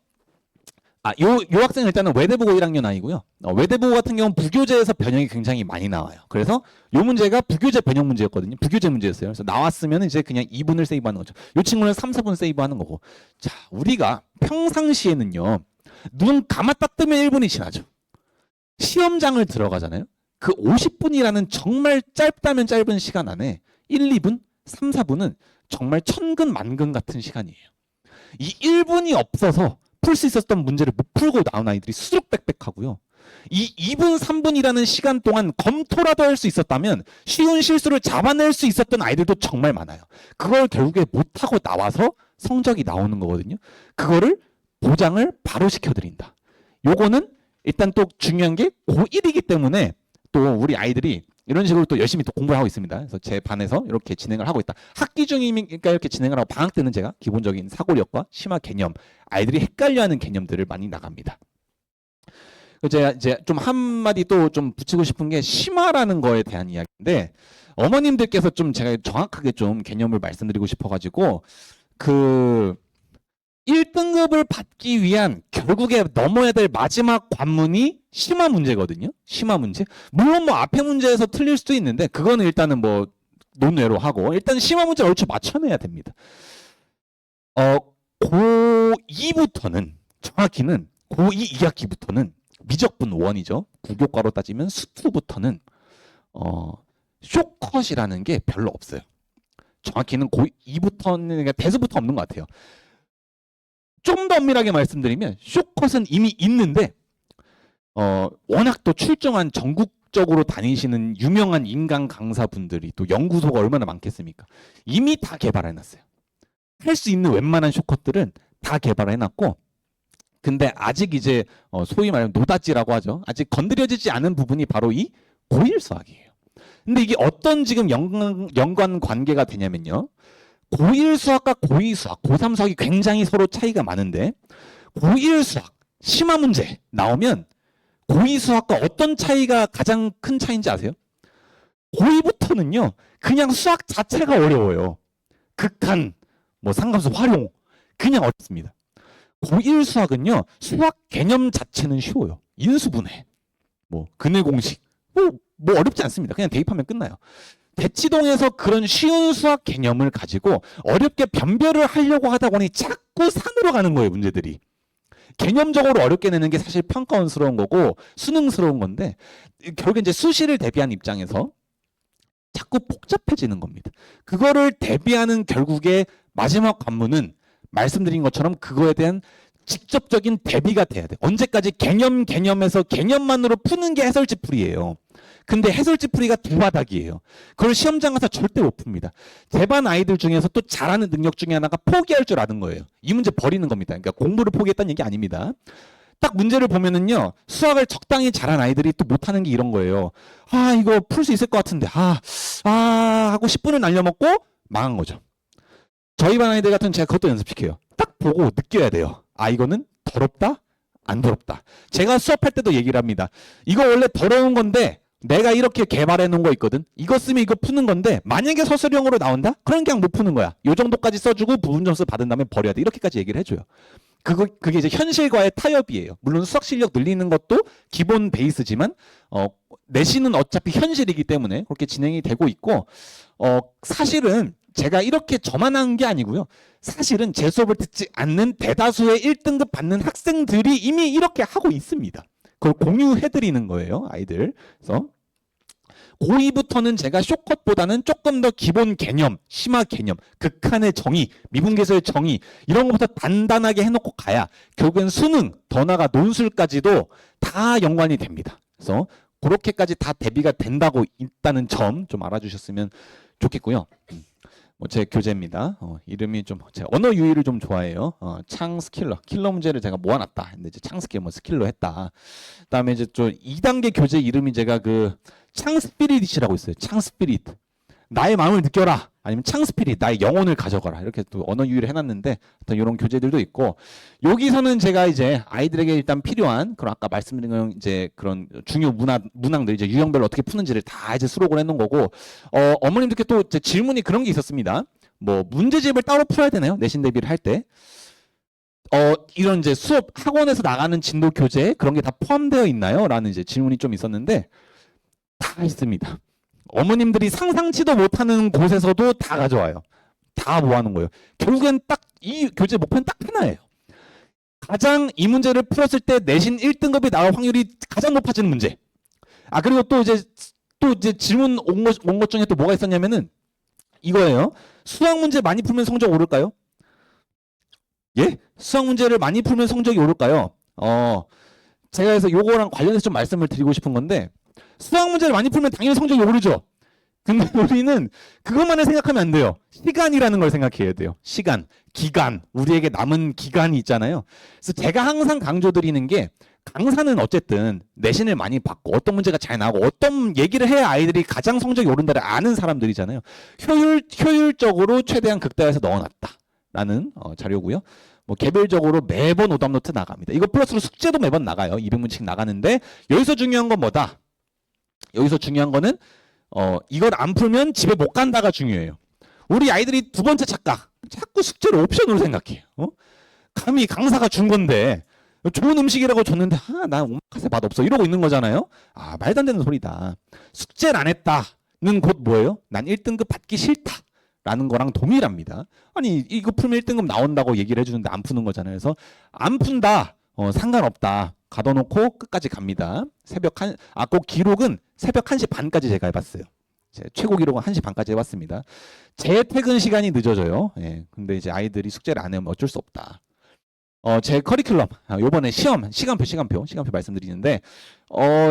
[SPEAKER 1] 요 학생은 일단은 외대보고 1학년 아이고요. 외대보고 같은 경우는 부교재에서 변형이 굉장히 많이 나와요. 그래서 요 문제가 부교재 변형 문제였거든요. 부교재 문제였어요. 그래서 나왔으면 이제 그냥 2분을 세이브하는 거죠. 요 친구는 3, 4분 세이브하는 거고. 자, 우리가 평상시에는요. 눈 감았다 뜨면 1분이 지나죠. 시험장을 들어가잖아요. 그 50분이라는 정말 짧다면 짧은 시간 안에 1, 2분, 3, 4분은 정말 천근만근 같은 시간이에요. 이 1분이 없어서 풀 수 있었던 문제를 못 풀고 나온 아이들이 수두룩빽빽하고요. 이 2분, 3분이라는 시간 동안 검토라도 할 수 있었다면 쉬운 실수를 잡아낼 수 있었던 아이들도 정말 많아요. 그걸 결국에 못하고 나와서 성적이 나오는 거거든요. 그거를 보장을 바로 시켜드린다. 요거는 일단 또 중요한 게 고1이기 때문에 또 우리 아이들이 이런 식으로 또 열심히 또 공부를 하고 있습니다. 그래서 제 반에서 이렇게 진행을 하고 있다. 학기 중이니까 이렇게 진행을 하고 방학 때는 제가 기본적인 사고력과 심화 개념, 아이들이 헷갈려하는 개념들을 많이 나갑니다. 제가 이제 좀 한마디 또 좀 붙이고 싶은 게 심화라는 거에 대한 이야기인데 어머님들께서 좀 제가 정확하게 좀 개념을 말씀드리고 싶어가지고 그 1등급을 받기 위한 결국에 넘어야 될 마지막 관문이 심화 문제거든요. 심화 문제. 물론 뭐 앞에 문제에서 틀릴 수도 있는데 그거는 일단은 뭐 논외로 하고 일단 심화 문제 얼추 맞춰내야 됩니다. 고2부터는 정확히는 고2 2학기부터는 미적분 1이죠. 국교과로 따지면 수투부터는 쇼컷이라는 게 별로 없어요. 정확히는 고2부터는 그러니까 대수부터 없는 것 같아요. 좀 더 엄밀하게 말씀드리면 쇼컷은 이미 있는데 워낙 또 출중한 전국적으로 다니시는 유명한 인간 강사분들이 또 연구소가 얼마나 많겠습니까? 이미 다 개발해놨어요. 할 수 있는 웬만한 쇼컷들은 다 개발해놨고 근데 아직 이제 소위 말하면 노다지라고 하죠. 아직 건드려지지 않은 부분이 바로 이 고1 수학이에요. 근데 이게 어떤 지금 연관 관계가 되냐면요. 고1 수학과 고2 수학, 고3 수학이 굉장히 서로 차이가 많은데 고1 수학 심화 문제 나오면 고2 수학과 어떤 차이가 가장 큰 차이인지 아세요? 고2부터는요. 그냥 수학 자체가 어려워요. 극한, 뭐 상감수 활용 그냥 어렵습니다. 고1 수학은요. 수학 개념 자체는 쉬워요. 인수분해, 뭐 근해 공식 뭐 어렵지 않습니다. 그냥 대입하면 끝나요. 대치동에서 그런 쉬운 수학 개념을 가지고 어렵게 변별을 하려고 하다 보니 자꾸 산으로 가는 거예요. 문제들이. 개념적으로 어렵게 내는 게 사실 평가원스러운 거고 수능스러운 건데 결국에 이제 수시를 대비한 입장에서 자꾸 복잡해지는 겁니다. 그거를 대비하는 결국에 마지막 관문은 말씀드린 것처럼 그거에 대한 직접적인 대비가 돼야 돼. 언제까지 개념에서 개념만으로 푸는 게 해설지풀이에요. 근데 해설지풀이가 두 바닥이에요. 그걸 시험장 가서 절대 못 풉니다. 제 반 아이들 중에서 또 잘하는 능력 중에 하나가 포기할 줄 아는 거예요. 이 문제 버리는 겁니다. 그러니까 공부를 포기했다는 얘기 아닙니다. 딱 문제를 보면은요. 수학을 적당히 잘한 아이들이 또 못하는 게 이런 거예요. 아 이거 풀 수 있을 것 같은데 하고 10분을 날려먹고 망한 거죠. 저희 반 아이들 같은 제가 그것도 연습시켜요. 딱 보고 느껴야 돼요. 아 이거는 더럽다? 안 더럽다. 제가 수업할 때도 얘기를 합니다. 이거 원래 더러운 건데 내가 이렇게 개발해 놓은 거 있거든. 이거 쓰면 이거 푸는 건데 만약에 서술형으로 나온다? 그럼 그냥 못 푸는 거야. 요 정도까지 써주고 부분 점수 받은 다음에 버려야 돼. 이렇게까지 얘기를 해줘요. 그게 이제 현실과의 타협이에요. 물론 수학 실력 늘리는 것도 기본 베이스지만 내신은 어차피 현실이기 때문에 그렇게 진행이 되고 있고 사실은 제가 이렇게 저만 한 게 아니고요. 사실은 제 수업을 듣지 않는 대다수의 1등급 받는 학생들이 이미 이렇게 하고 있습니다. 그걸 공유해드리는 거예요. 아이들. 그래서 고2부터는 제가 쇼컷보다는 조금 더 기본 개념, 심화 개념, 극한의 정의, 미분계수의 정의 이런 것부터 단단하게 해놓고 가야 결국엔 수능, 더 나아가 논술까지도 다 연관이 됩니다. 그래서 그렇게까지 다 대비가 된다고 있다는 점 좀 알아주셨으면 좋겠고요. 제 교재입니다. 이름이 좀 제가 언어 유희를 좀 좋아해요. 창 스킬러, 킬러 문제를 제가 모아놨다. 근데 이제 창 스킬 스킬로 했다. 그다음에 이제 좀 2단계 교재 이름이 제가 그 창 스피릿이라고 있어요. 창 스피릿. 나의 마음을 느껴라. 아니면 창 스피릿, 나의 영혼을 가져가라. 이렇게 또 언어 유희를 해놨는데 어떤 이런 교재들도 있고 여기서는 제가 이제 아이들에게 일단 필요한 그런 아까 말씀드린 건 이제 그런 중요 문항들 이제 유형별로 어떻게 푸는지를 다 이제 수록을 해놓은 거고 어머님들께 또 이제 질문이 그런 게 있었습니다. 뭐 문제집을 따로 풀어야 되나요? 내신 대비를 할 때. 이런 이제 수업 학원에서 나가는 진도 교재에 그런 게 다 포함되어 있나요? 라는 이제 질문이 좀 있었는데 다 있습니다. 어머님들이 상상치도 못하는 곳에서도 다 가져와요. 다 모아놓은 거예요. 결국엔 딱 이 교재 목표는 딱 하나예요. 가장 이 문제를 풀었을 때 내신 1등급이 나올 확률이 가장 높아지는 문제. 그리고 또 이제 질문 온 것 중에 또 뭐가 있었냐면은
[SPEAKER 2] 이거예요. 수학 문제 많이 풀면 성적 오를까요? 예? 수학 문제를 많이 풀면 성적이 오를까요? 제가 그래서 요거랑 관련해서 좀 말씀을 드리고 싶은 건데, 수학 문제를 많이 풀면 당연히 성적이 오르죠. 근데 우리는 그것만을 생각하면 안 돼요. 시간이라는 걸 생각해야 돼요. 시간, 기간, 우리에게 남은 기간이 있잖아요. 그래서 제가 항상 강조드리는 게, 강사는 어쨌든 내신을 많이 받고 어떤 문제가 잘 나오고 어떤 얘기를 해야 아이들이 가장 성적이 오른다를 아는 사람들이잖아요. 효율적으로 최대한 극대화해서 넣어놨다라는 자료고요. 뭐 개별적으로 매번 오답노트 나갑니다. 이거 플러스로 숙제도 매번 나가요. 200문씩 나가는데, 여기서 중요한 건 뭐다? 여기서 중요한 거는 이걸 안 풀면 집에 못 간다가 중요해요. 우리 아이들이 두 번째 착각, 자꾸 숙제를 옵션으로 생각해요. 감히 강사가 준 건데 좋은 음식이라고 줬는데 나 오마카세 맛없어 이러고 있는 거잖아요. 말도 안 되는 소리다. 숙제를 안 했다는 곧 뭐예요? 난 1등급 받기 싫다 라는 거랑 동일합니다. 아니 이거 풀면 1등급 나온다고 얘기를 해주는데 안 푸는 거잖아요. 그래서 안 푼다, 상관없다, 가둬놓고 끝까지 갑니다. 꼭 기록은 새벽 1시 반까지 제가 해봤어요. 제 최고 기록은 1시 반까지 해봤습니다. 제 퇴근 시간이 늦어져요. 예, 근데 이제 아이들이 숙제를 안 하면 어쩔 수 없다. 제 커리큘럼, 요번에 시간표 말씀드리는데,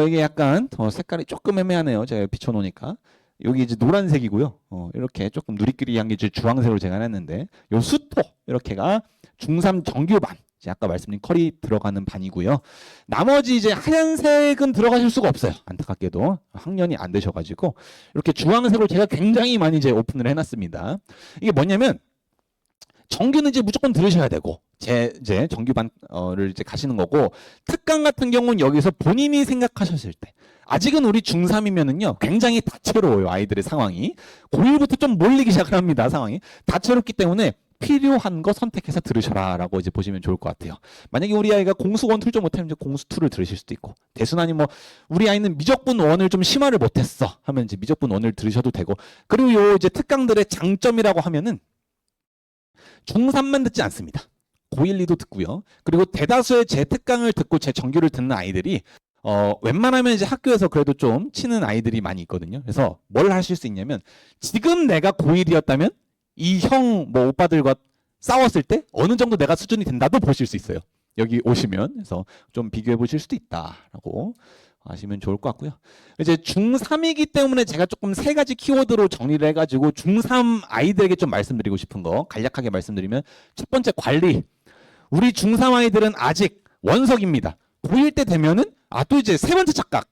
[SPEAKER 2] 이게 약간 색깔이 조금 애매하네요. 제가 비춰놓으니까. 여기 이제 노란색이고요. 이렇게 조금 누리끼리한 게 주황색으로 제가 해놨는데, 요 수토, 이렇게가 중3 정규반, 아까 말씀드린 커리 들어가는 반이고요. 나머지 이제 하얀색은 들어가실 수가 없어요. 안타깝게도 학년이 안 되셔가지고 이렇게 주황색으로 제가 굉장히 많이 이제 오픈을 해놨습니다. 이게 뭐냐면 정규는 이제 무조건 들으셔야 되고 이제 정규반을 이제 가시는 거고, 특강 같은 경우는 여기서 본인이 생각하셨을 때, 아직은 우리 중3이면은요 굉장히 다채로워요. 아이들의 상황이 고1부터 좀 몰리기 시작을 합니다. 상황이 다채롭기 때문에 필요한 거 선택해서 들으셔라 라고 이제 보시면 좋을 것 같아요. 만약에 우리 아이가 공수 1 출제 못하면 이제 공수 2를 들으실 수도 있고, 대순하니 뭐 우리 아이는 미적분 1을 좀 심화를 못했어 하면 이제 미적분 1을 들으셔도 되고, 그리고 요 이제 특강들의 장점이라고 하면은 중3만 듣지 않습니다. 고1, 2도 듣고요. 그리고 대다수의 제 특강을 듣고 제 정규를 듣는 아이들이 웬만하면 이제 학교에서 그래도 좀 치는 아이들이 많이 있거든요. 그래서 뭘 하실 수 있냐면, 지금 내가 고1이었다면 이 형 뭐 오빠들과 싸웠을 때 어느 정도 내가 수준이 된다도 보실 수 있어요. 여기 오시면. 그래서 좀 비교해 보실 수도 있다라고 아시면 좋을 것 같고요. 이제 중3이기 때문에 제가 조금 3가지 키워드로 정리를 해가지고 중3 아이들에게 좀 말씀드리고 싶은 거 간략하게 말씀드리면, 첫 번째 관리. 우리 중3 아이들은 아직 원석입니다. 고1 때 되면은 또 이제 세 번째 착각.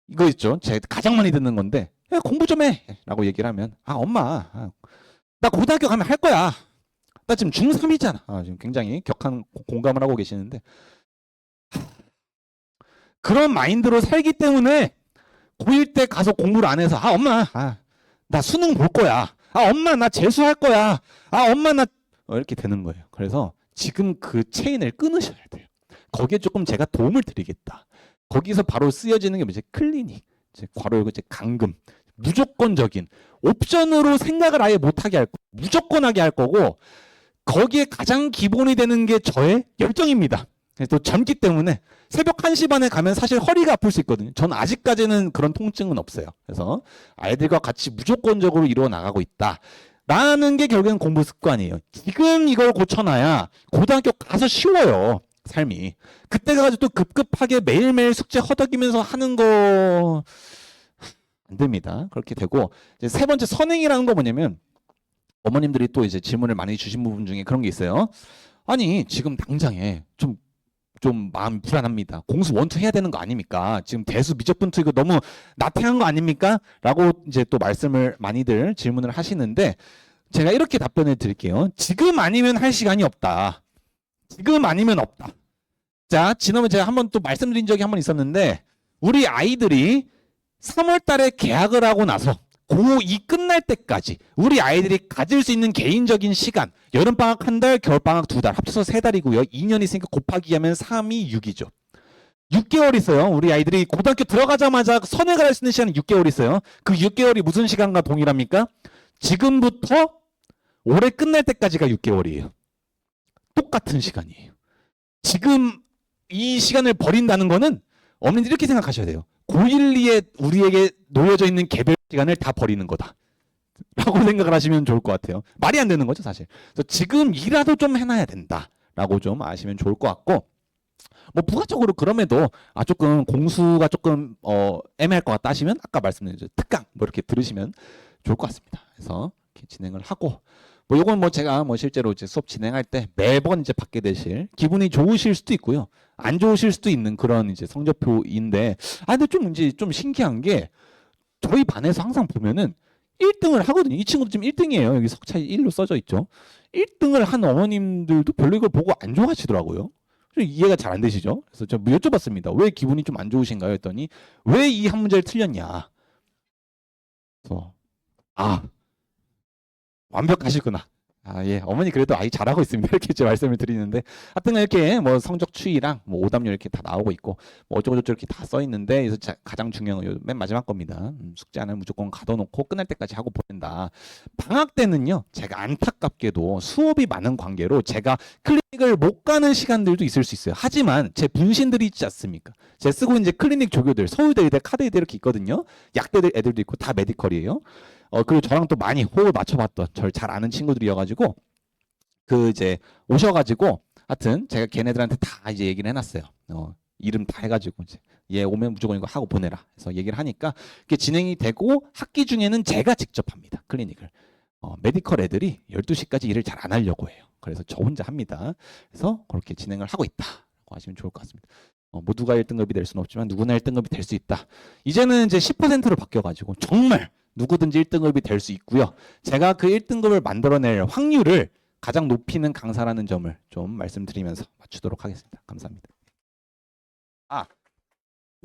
[SPEAKER 2] 이거 있죠. 제가 가장 많이 듣는 건데, 야, 공부 좀 해 라고 얘기를 하면, 엄마, 나 고등학교 가면 할 거야. 나 지금 중3이잖아. 지금 굉장히 격한 공감을 하고 계시는데, 그런 마인드로 살기 때문에 고1 때 가서 공부를 안 해서 엄마, 나 수능 볼 거야. 엄마, 나 재수할 거야. 엄마, 나 이렇게 되는 거예요. 그래서 지금 그 체인을 끊으셔야 돼요. 거기에 조금 제가 도움을 드리겠다. 거기서 바로 쓰여지는 게 이제 클리닉, 이제 괄호 열고 이제 강금, 무조건적인 옵션으로 생각을 아예 못하게 할 거, 무조건 하게 할 거고, 거기에 가장 기본이 되는 게 저의 열정입니다. 또 젊기 때문에 새벽 1시 반에 가면 사실 허리가 아플 수 있거든요. 전 아직까지는 그런 통증은 없어요. 그래서 아이들과 같이 무조건적으로 이루어 나가고 있다 라는 게 결국엔 공부 습관이에요. 지금 이걸 고쳐놔야 고등학교 가서 쉬워요. 삶이. 그때 가가지고 또 급급하게 매일매일 숙제 허덕이면서 하는 거 안 됩니다. 그렇게 되고, 이제 세 번째 선행이라는 거 뭐냐면, 어머님들이 또 이제 질문을 많이 주신 부분 중에 그런 게 있어요. 아니 지금 당장에 좀 마음이 불안합니다. 공수 1, 2 해야 되는 거 아닙니까? 지금 대수 미적분 2 이거 너무 나태한 거 아닙니까? 라고 이제 또 말씀을 많이들 질문을 하시는데, 제가 이렇게 답변을 드릴게요. 지금 아니면 할 시간이 없다. 지금 아니면 없다. 자, 지난번에 제가 한번 또 말씀드린 적이 한 번 있었는데, 우리 아이들이 3월 달에 개학을 하고 나서 고2 끝날 때까지 우리 아이들이 가질 수 있는 개인적인 시간, 여름방학 1달, 겨울방학 2달, 합쳐서 3달이고요. 2년이 있으니까 곱하기 하면 3이 6이죠. 6개월 있어요. 우리 아이들이 고등학교 들어가자마자 선행을 할 수 있는 시간이 6개월 있어요. 그 6개월이 무슨 시간과 동일합니까? 지금부터 올해 끝날 때까지가 6개월이에요. 똑같은 시간이에요. 지금 이 시간을 버린다는 거는 어머니들 이렇게 생각하셔야 돼요. 고1, 2에 우리에게 놓여져 있는 개별 시간을 다 버리는 거다. 라고 생각을 하시면 좋을 것 같아요. 말이 안 되는 거죠, 사실. 그래서 지금이라도 좀 해놔야 된다라고 좀 아시면 좋을 것 같고, 뭐 부가적으로 그럼에도 조금 공수가 조금 애매할 것 같다 하시면 아까 말씀드린 특강 뭐 이렇게 들으시면 좋을 것 같습니다. 그래서 이렇게 진행을 하고, 뭐 요건 뭐 제가 뭐 실제로 이제 수업 진행할 때 매번 이제 받게 되실, 기분이 좋으실 수도 있고요, 안 좋으실 수도 있는 그런 이제 성적표인데, 근데 좀 이제 좀 신기한 게 저희 반에서 항상 보면은 1등을 하거든요. 이 친구도 지금 1등이에요. 여기 석차 1로 써져 있죠. 1등을 한 어머님들도 별로 이걸 보고 안 좋아하시더라고요. 이해가 잘 안 되시죠? 그래서 제가 여쭤봤습니다. 왜 기분이 좀 안 좋으신가요? 했더니 왜 이 한 문제를 틀렸냐. 그래서 완벽하시구나. 예, 어머니 그래도 아이 잘하고 있습니다. 이렇게 이제 말씀을 드리는데, 하여튼 이렇게 뭐 성적 추이랑 뭐 오답률 이렇게 다 나오고 있고, 뭐 어쩌고저쩌고 이렇게 다 써 있는데, 그래서 가장 중요한 건 맨 마지막 겁니다. 숙제 안 하면 무조건 가둬놓고 끝날 때까지 하고 보낸다. 방학 때는요, 제가 안타깝게도 수업이 많은 관계로 제가 클리닉을 못 가는 시간들도 있을 수 있어요. 하지만 제 분신들이 있지 않습니까? 제가 쓰고 있는 이제 클리닉 조교들, 서울대, 의대, 카드의대 이렇게 있거든요. 약대들 애들도 있고 다 메디컬이에요. 그리고 저랑 또 많이 호흡을 맞춰봤던, 저를 잘 아는 친구들이어가지고, 이제 오셔가지고, 하여튼 제가 걔네들한테 다 이제 얘기를 해놨어요. 이름 다 해가지고, 이제 얘 오면 무조건 이거 하고 보내라. 그래서 얘기를 하니까, 그게 진행이 되고, 학기 중에는 제가 직접 합니다. 클리닉을. 메디컬 애들이 12시까지 일을 잘 안 하려고 해요. 그래서 저 혼자 합니다. 그래서 그렇게 진행을 하고 있다라고 하시면 좋을 것 같습니다. 모두가 1등급이 될 수는 없지만 누구나 1등급이 될 수 있다. 이제는 이제 10%로 바뀌어가지고 정말 누구든지 1등급이 될 수 있고요. 제가 그 1등급을 만들어낼 확률을 가장 높이는 강사라는 점을 좀 말씀드리면서 마치도록 하겠습니다. 감사합니다.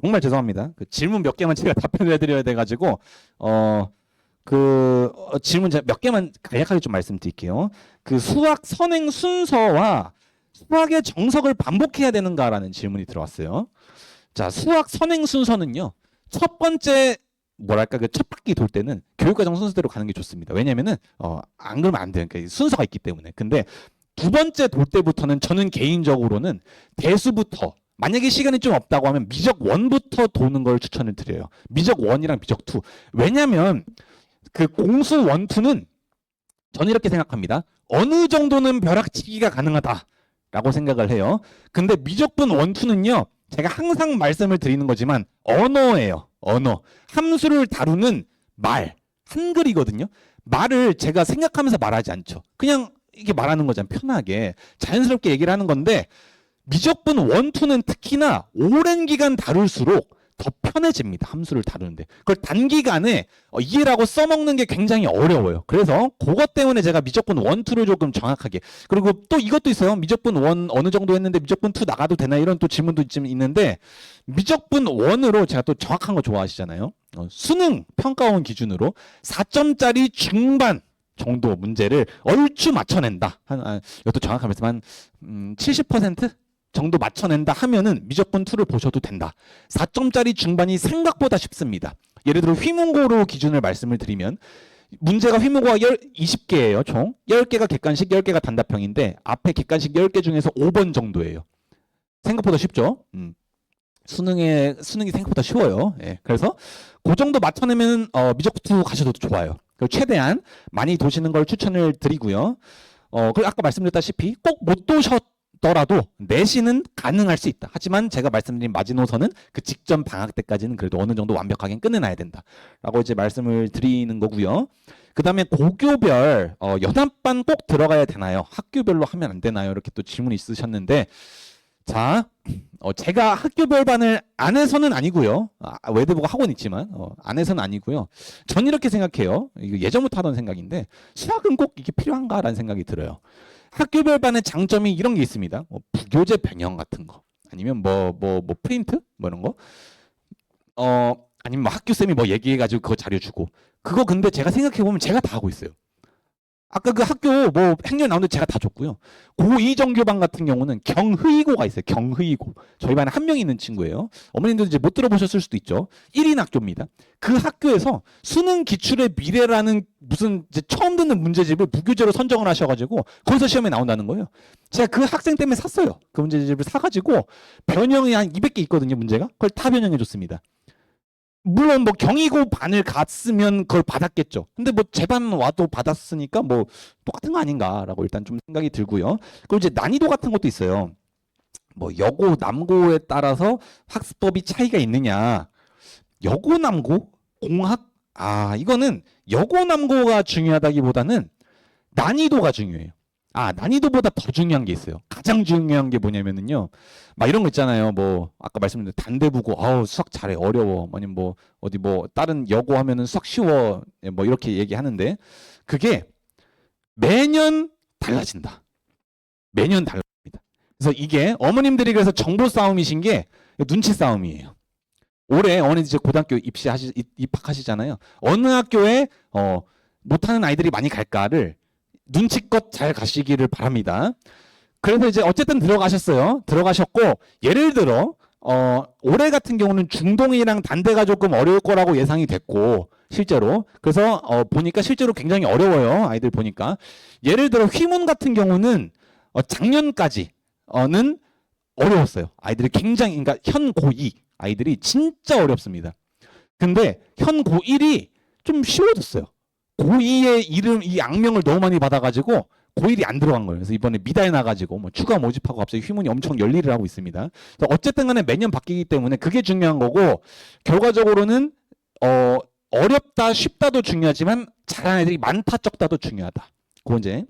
[SPEAKER 2] 정말 죄송합니다. 그 질문 몇 개만 제가 답변을 해드려야 돼가지고 질문 제가 몇 개만 간략하게 좀 말씀드릴게요. 그 수학 선행 순서와 수학의 정석을 반복해야 되는가라는 질문이 들어왔어요. 자, 수학 선행 순서는요, 첫 번째 뭐랄까 그 첫 바퀴 돌 때는 교육과정 순서대로 가는 게 좋습니다. 왜냐면은 안 그러면 안 돼요. 그러니까 순서가 있기 때문에. 근데 두 번째 돌 때부터는 저는 개인적으로는 대수부터, 만약에 시간이 좀 없다고 하면 미적 1부터 도는 걸 추천을 드려요. 미적 1이랑 미적 2. 왜냐면 그 공수 1, 2는 저는 이렇게 생각합니다. 어느 정도는 벼락치기가 가능하다라고 생각을 해요. 근데 미적분 1, 2는요, 제가 항상 말씀을 드리는 거지만 언어예요. 언어. 함수를 다루는 말. 한글이거든요. 말을 제가 생각하면서 말하지 않죠. 그냥 이게 말하는 거잖아요. 편하게. 자연스럽게 얘기를 하는 건데, 미적분 1, 2는 특히나 오랜 기간 다룰수록 더 편해집니다. 함수를 다루는데. 그걸 단기간에 이해라고 써먹는 게 굉장히 어려워요. 그래서 그것 때문에 제가 미적분 1, 2를 조금 정확하게. 그리고 또 이것도 있어요. 미적분 1 어느 정도 했는데 미적분 2 나가도 되나, 이런 또 질문도 좀 있는데, 미적분 1으로 제가 또 정확한 거 좋아하시잖아요. 수능 평가원 기준으로 4점짜리 중반 정도 문제를 얼추 맞춰낸다. 이것도 정확한 말씀 한 70%? 정도 맞춰낸다 하면은 미적분 2를 보셔도 된다. 4점짜리 중반이 생각보다 쉽습니다. 예를 들어 휘문고로 기준을 말씀을 드리면, 문제가 휘문고가 20개예요. 총 10개가 객관식, 10개가 단답형인데 앞에 객관식 10개 중에서 5번 정도예요. 생각보다 쉽죠. 수능이 생각보다 쉬워요. 예, 그래서 그 정도 맞춰내면 미적2 가셔도 좋아요. 최대한 많이 도시는 걸 추천을 드리고요. 그리고 아까 말씀드렸다시피 꼭 못 도셨더라도 내신은 가능할 수 있다. 하지만 제가 말씀드린 마지노선은 그 직전 방학 때까지는 그래도 어느 정도 완벽하게 끝내놔야 된다라고 이제 말씀을 드리는 거고요. 그 다음에 고교별 연합반 꼭 들어가야 되나요? 학교별로 하면 안 되나요? 이렇게 또 질문이 있으셨는데, 자, 제가 학교별 반을 안에서는 아니고요. 외대부가 하고는 있지만 안에서는 아니고요. 전 이렇게 생각해요. 이거 예전부터 하던 생각인데, 수학은 꼭 이게 필요한가라는 생각이 들어요. 학교별 반의 장점이 이런 게 있습니다. 부교재 변형 같은 거, 아니면 프린트 뭐 이런 거, 아니면 뭐 학교 쌤이 뭐 얘기해가지고 그거 자료 주고, 그거 근데 제가 생각해 보면 제가 다 하고 있어요. 아까 그 학교 뭐 행렬 나오는데 제가 다 줬고요. 고2 정규반 같은 경우는 경흐이고가 있어요. 경흐이고. 저희 반에 한 명 있는 친구예요. 어머님도 이제 못 들어보셨을 수도 있죠. 1인 학교입니다. 그 학교에서 수능 기출의 미래라는 무슨 이제 처음 듣는 문제집을 무교재로 선정을 하셔가지고 거기서 시험에 나온다는 거예요. 제가 그 학생 때문에 샀어요. 그 문제집을 사가지고 변형이 한 200개 있거든요. 문제가. 그걸 다 변형해 줬습니다. 물론 뭐 경희고 반을 갔으면 그걸 받았겠죠. 근데 뭐 제반 와도 받았으니까 뭐 똑같은 거 아닌가라고 일단 좀 생각이 들고요. 그리고 이제 난이도 같은 것도 있어요. 뭐 여고, 남고에 따라서 학습법이 차이가 있느냐. 여고, 남고, 공학, 이거는 여고, 남고가 중요하다기보다는 난이도가 중요해요. 난이도보다 더 중요한 게 있어요. 가장 중요한 게 뭐냐면은요. 막 이런 거 있잖아요. 뭐 아까 말씀드린 단대부고 수학 잘해 어려워. 아니면 뭐 어디 뭐 다른 여고 하면은 수학 쉬워. 뭐 이렇게 얘기하는데 그게 매년 달라진다. 매년 달라집니다. 그래서 이게 어머님들이 그래서 정보 싸움이신 게 눈치 싸움이에요. 올해 어머니 이제 고등학교 입학하시잖아요. 어느 학교에 못하는 아이들이 많이 갈까를 눈치껏 잘 가시기를 바랍니다. 그래서 이제 어쨌든 들어가셨어요. 들어가셨고 예를 들어 올해 같은 경우는 중동이랑 단대가 조금 어려울 거라고 예상이 됐고 실제로 그래서 보니까 실제로 굉장히 어려워요. 아이들 보니까 예를 들어 휘문 같은 경우는 작년까지는 어려웠어요. 아이들이 굉장히 그러니까 현 고2 아이들이 진짜 어렵습니다. 근데 현 고1이 좀 쉬워졌어요. 고2의 이름 이 악명을 너무 많이 받아가지고 고1이 안 들어간 거예요. 그래서 이번에 미다에 나가지고 뭐 추가 모집하고 갑자기 휘문이 엄청 열일을 하고 있습니다. 그래서 어쨌든 간에 매년 바뀌기 때문에 그게 중요한 거고 결과적으로는 어렵다 쉽다도 중요하지만 잘하는 애들이 많다 적다도 중요하다. 그거 이제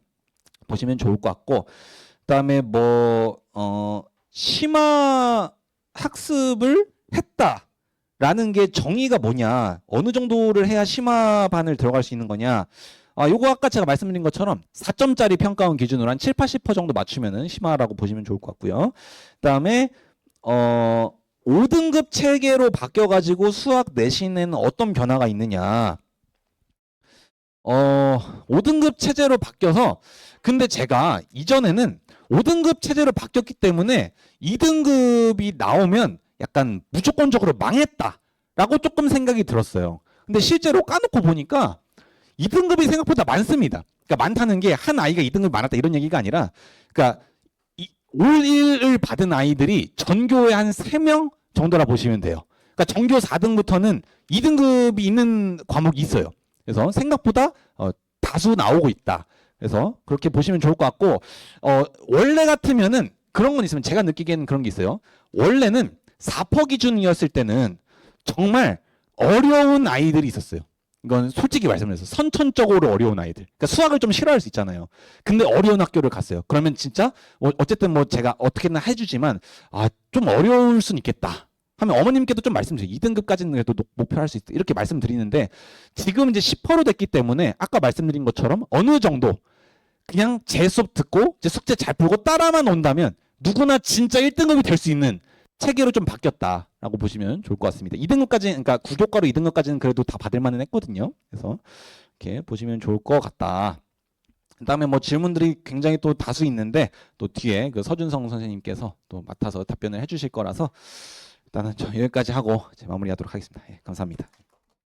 [SPEAKER 2] 보시면 좋을 것 같고 그다음에 심화 학습을 했다라는 게 정의가 뭐냐, 어느 정도를 해야 심화반을 들어갈 수 있는 거냐. 요거 아까 제가 말씀드린 것처럼 4점짜리 평가원 기준으로 한 7, 80% 정도 맞추면은 심화라고 보시면 좋을 것 같고요. 그다음에 5등급 체계로 바뀌어가지고 수학 내신에는 어떤 변화가 있느냐. 5등급 체제로 바뀌어서 근데 제가 이전에는 5등급 체제로 바뀌었기 때문에 2등급이 나오면 약간 무조건적으로 망했다라고 조금 생각이 들었어요. 근데 실제로 까놓고 보니까 2등급이 생각보다 많습니다. 그러니까 많다는 게 한 아이가 2등급이 많았다 이런 얘기가 아니라 그러니까 올1을 받은 아이들이 전교에 한 3명 정도라 보시면 돼요. 그러니까 전교 4등부터는 2등급이 있는 과목이 있어요. 그래서 생각보다 다수 나오고 있다. 그래서 그렇게 보시면 좋을 것 같고 원래 같으면은 그런 건 있으면 제가 느끼기에는 그런 게 있어요. 원래는 4% 기준이었을 때는 정말 어려운 아이들이 있었어요. 이건 솔직히 말씀드려서 선천적으로 어려운 아이들. 그러니까 수학을 좀 싫어할 수 있잖아요. 근데 어려운 학교를 갔어요. 그러면 진짜 어쨌든 뭐 제가 어떻게든 해주지만 좀 어려울 수는 있겠다. 하면 어머님께도 좀 말씀드려요. 2등급까지는 그래도 목표를 할 수 있다. 이렇게 말씀드리는데 지금 이제 10%로 됐기 때문에 아까 말씀드린 것처럼 어느 정도 그냥 제 수업 듣고 제 숙제 잘 풀고 따라만 온다면 누구나 진짜 1등급이 될 수 있는 체계로 좀 바뀌었다라고 보시면 좋을 것 같습니다. 2등급까지 그러니까 구교과로 2등급까지는 그래도 다 받을 만은 했거든요. 그래서 이렇게 보시면 좋을 것 같다. 그다음에 뭐 질문들이 굉장히 또 다수 있는데 또 뒤에 그 서준성 선생님께서 또 맡아서 답변을 해주실 거라서 일단은 저 여기까지 하고 마무리하도록 하겠습니다. 감사합니다.